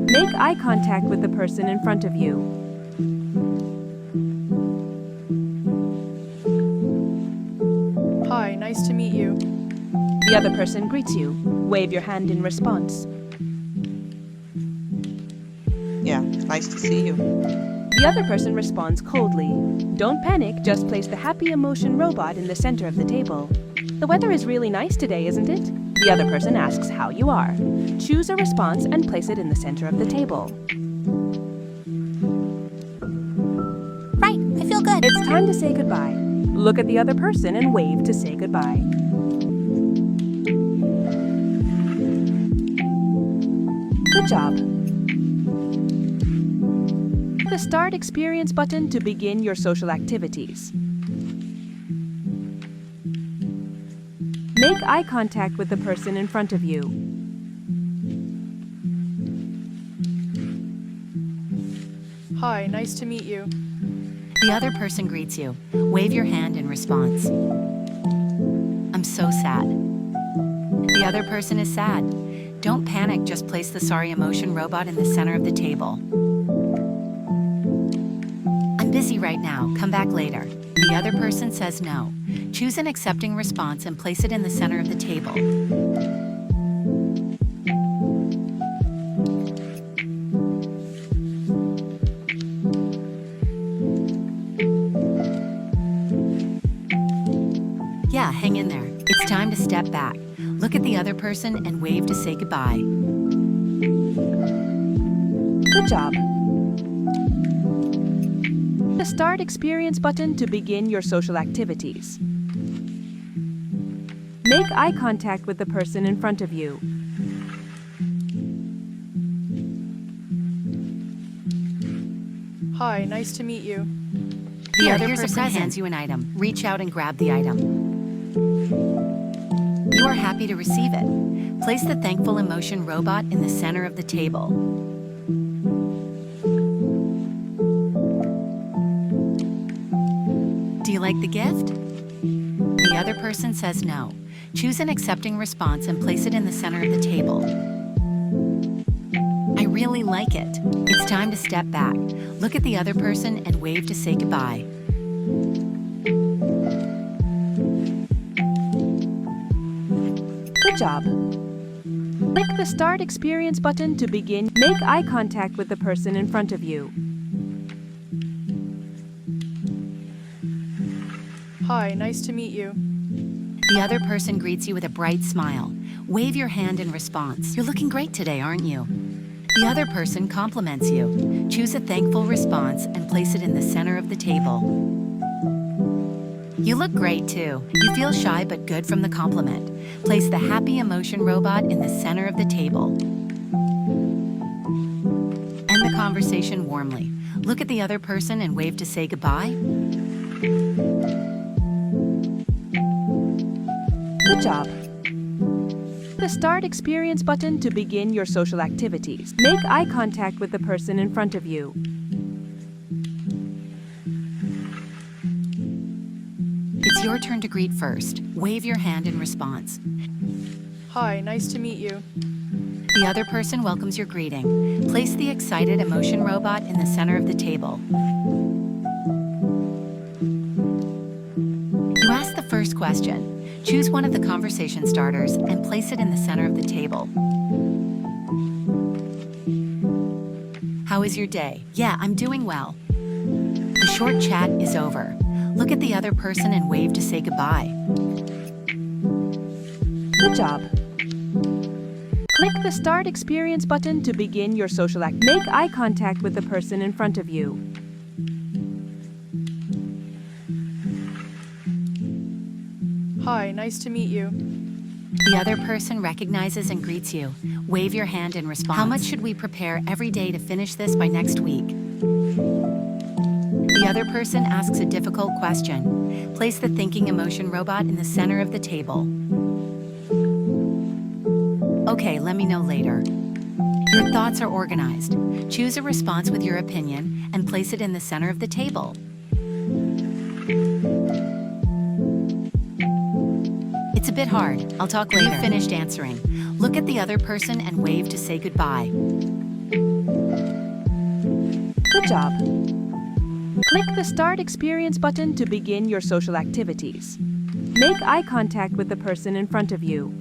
Make eye contact with the person in front of you. Hi, nice to meet you. The other person greets you. Wave your hand in response. Yeah, nice to see you. The other person responds coldly. Don't panic, just place the happy emotion robot in the center of the table. The weather is really nice today, isn't it? The other person asks how you are. Choose a response and place it in the center of the table. Right, I feel good. It's time to say goodbye. Look at the other person and wave to say goodbye. Good job. The Start Experience button to begin your social activities. Make eye contact with the person in front of you. Hi, nice to meet you. The other person greets you. Wave your hand in response. I'm so sad. The other person is sad. Don't panic, just place the sorry emotion robot in the center of the table. I'm busy right now, come back later. The other person says no. Choose an accepting response and place it in the center of the table. Yeah, hang in there. It's time to step back. Look at the other person and wave to say goodbye. Good job. The Start Experience button to begin your social activities. Make eye contact with the person in front of you. Hi, nice to meet you. The other person hands you an item. Reach out and grab the item. You are happy to receive it. Place the thankful emotion robot in the center of the table. Do you like the gift? The other person says no. Choose an accepting response and place it in the center of the table. I really like it. It's time to step back. Look at the other person and wave to say goodbye. Good job. Click the Start Experience button to begin. Make eye contact with the person in front of you. Hi, nice to meet you. The other person greets you with a bright smile. Wave your hand in response. You're looking great today, aren't you? The other person compliments you. Choose a thankful response and place it in the center of the table. You look great too. You feel shy but good from the compliment. Place the happy emotion robot in the center of the table. End the conversation warmly. Look at the other person and wave to say goodbye. Good job. The Start Experience button to begin your social activities. Make eye contact with the person in front of you. It's your turn to greet first. Wave your hand in response. Hi, nice to meet you. The other person welcomes your greeting. Place the excited emotion robot in the center of the table. You ask the first question. Choose one of the conversation starters and place it in the center of the table. How is your day? Yeah, I'm doing well. The short chat is over. Look at the other person and wave to say goodbye. Good job. Click the Start Experience button to begin your social act. Make eye contact with the person in front of you. Hi, nice to meet you. The other person recognizes and greets you. Wave your hand in response. How much should we prepare every day to finish this by next week? The other person asks a difficult question. Place the thinking emotion robot in the center of the table. Okay, let me know later. Your thoughts are organized. Choose a response with your opinion and place it in the center of the table. It's a bit hard. I'll talk later. You've finished answering. Look at the other person and wave to say goodbye. Good job. Click the Start Experience button to begin your social activities. Make eye contact with the person in front of you.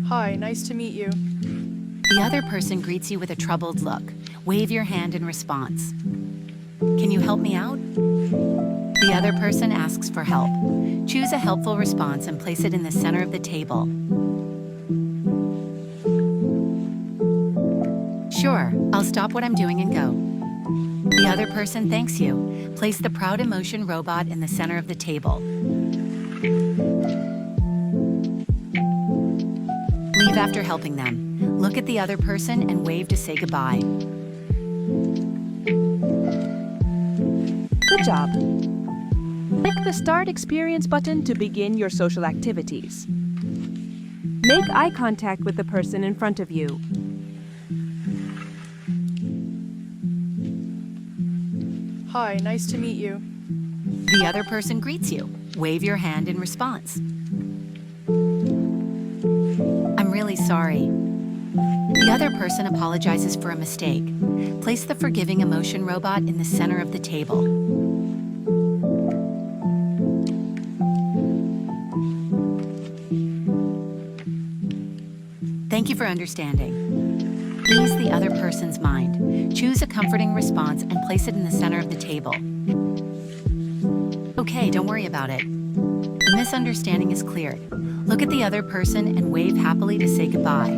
Hi, nice to meet you. The other person greets you with a troubled look. Wave your hand in response. Can you help me out? The other person asks for help. Choose a helpful response and place it in the center of the table. Sure, I'll stop what I'm doing and go. The other person thanks you. Place the proud emotion robot in the center of the table. Leave after helping them. Look at the other person and wave to say goodbye. Good job. Click the Start Experience button to begin your social activities. Make eye contact with the person in front of you. Hi, nice to meet you. The other person greets you. Wave your hand in response. I'm really sorry. The other person apologizes for a mistake. Place the forgiving emotion robot in the center of the table. Thank you for understanding. Ease the other person's mind. Choose a comforting response and place it in the center of the table. Okay, don't worry about it. The misunderstanding is cleared. Look at the other person and wave happily to say goodbye.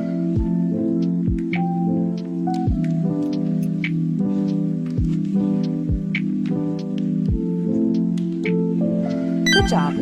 Good job.